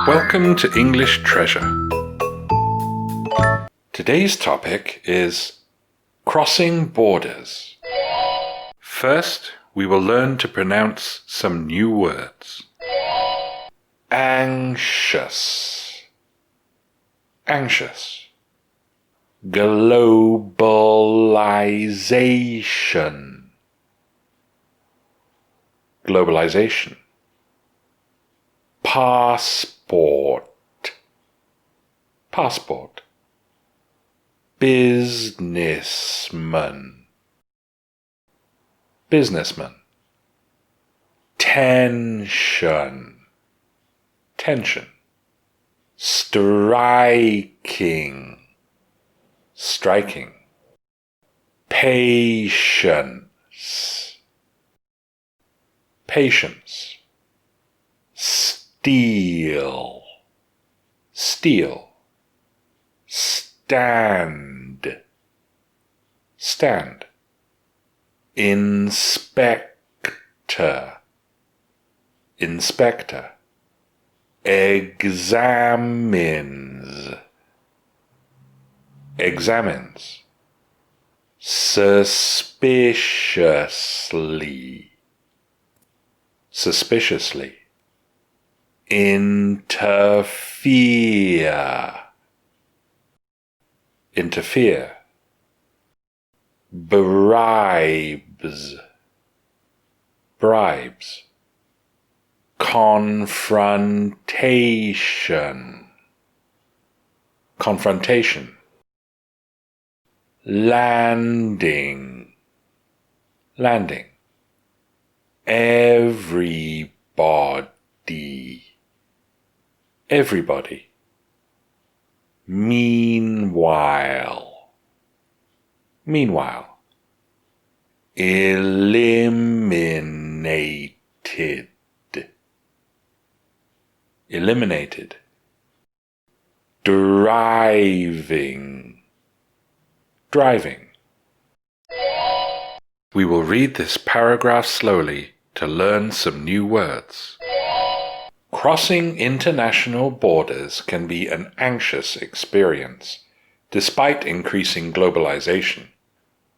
Welcome to English Treasure. Today's topic is crossing borders. First, we will learn to pronounce some new words. Anxious, anxious. Globalization, globalization. Passport, passport. Businessman, businessman. Tension, tension. Striking, striking. Patience, patience. Steal, steal. Stand, stand. Inspector, inspector. Examines, examines. Suspiciously, suspiciously. Interfere, interfere. Bribes, bribes. Confrontation, confrontation. Landing, landing. Everybody, everybody. Meanwhile, meanwhile. Eliminated, eliminated. Driving, driving. We will read this paragraph slowly to learn some new words. Crossing international borders can be an anxious experience, despite increasing globalization.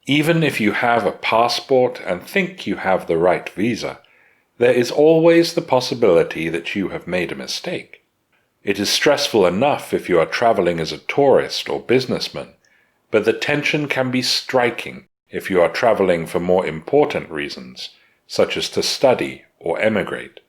Even if you have a passport and think you have the right visa, there is always the possibility that you have made a mistake. It is stressful enough if you are traveling as a tourist or businessman, but the tension can be striking if you are traveling for more important reasons, such as to study or emigrate.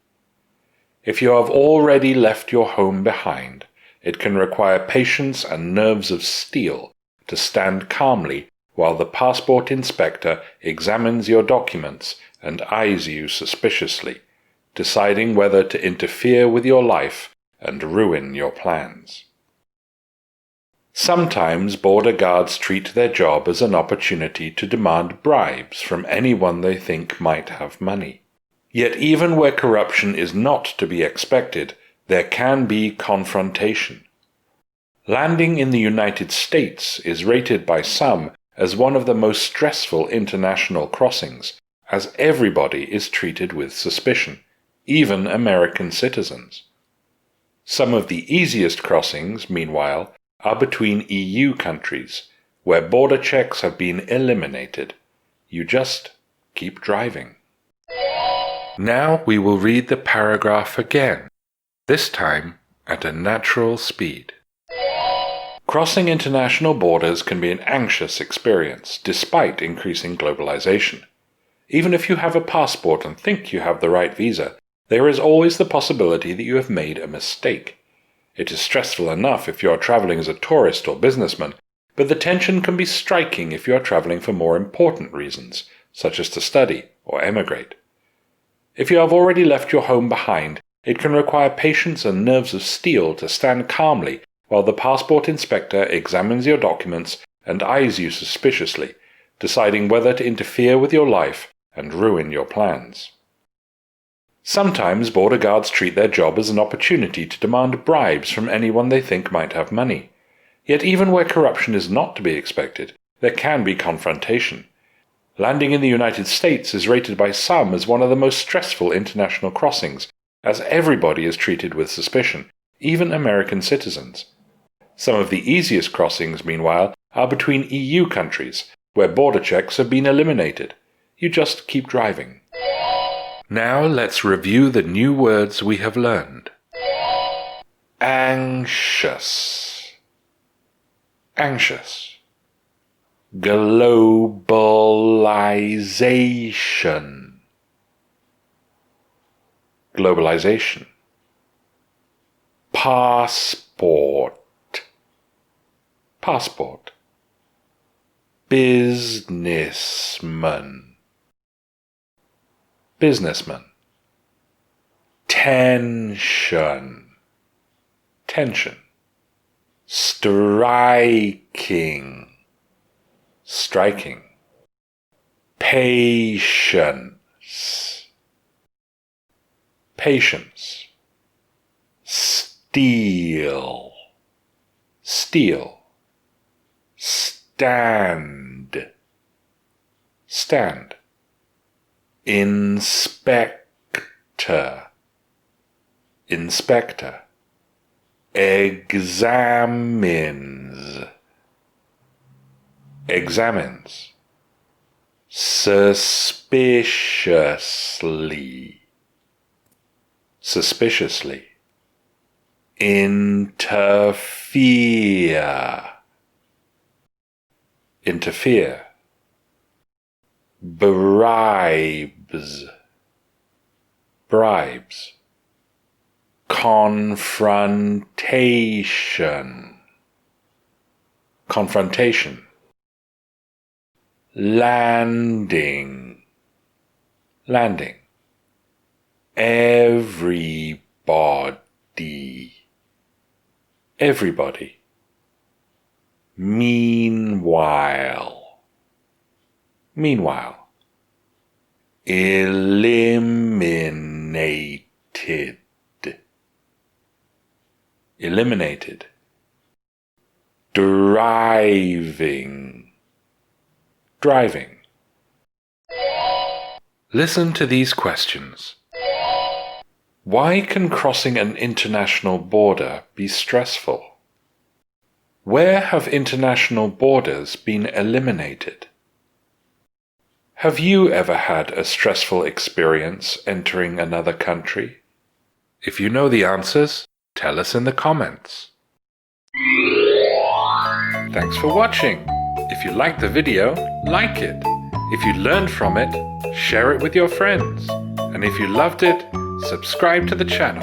If you have already left your home behind, it can require patience and nerves of steel to stand calmly while the passport inspector examines your documents and eyes you suspiciously, deciding whether to interfere with your life and ruin your plans. Sometimes border guards treat their job as an opportunity to demand bribes from anyone they think might have money. Yet even where corruption is not to be expected, there can be confrontation. Landing in the United States is rated by some as one of the most stressful international crossings, as everybody is treated with suspicion, even American citizens. Some of the easiest crossings, meanwhile, are between EU countries, where border checks have been eliminated. You just keep driving. Now we will read the paragraph again, this time at a natural speed. Crossing international borders can be an anxious experience, despite increasing globalization. Even if you have a passport and think you have the right visa, there is always the possibility that you have made a mistake. It is stressful enough if you are traveling as a tourist or businessman, but the tension can be striking if you are traveling for more important reasons, such as to study or emigrate. If you have already left your home behind, it can require patience and nerves of steel to stand calmly while the passport inspector examines your documents and eyes you suspiciously, deciding whether to interfere with your life and ruin your plans. Sometimes border guards treat their job as an opportunity to demand bribes from anyone they think might have money. Yet even where corruption is not to be expected, there can be confrontation. Landing in the United States is rated by some as one of the most stressful international crossings, as everybody is treated with suspicion, even American citizens. Some of the easiest crossings, meanwhile, are between EU countries, where border checks have been eliminated. You just keep driving. Now let's review the new words we have learned. Anxious. Anxious. Globalization. Globalization. Passport. Passport. Businessman. Businessman. Tension. Tension. Striking. Striking. Patience. Patience. Steal. Steal. Stand. Stand. Inspector. Inspector. Examines. Examines. Suspiciously. Suspiciously. Interfere. Interfere. Bribes. Bribes. Confrontation. Confrontation. Landing. Landing. Everybody. Everybody. Meanwhile. Meanwhile. Eliminated. Eliminated. Driving. Driving. Listen to these questions. Why can crossing an international border be stressful? Where have international borders been eliminated? Have you ever had a stressful experience entering another country? If you know the answers, tell us in the comments. Thanks for watching. If you liked the video, like it. If you learned from it, share it with your friends. And if you loved it, subscribe to the channel.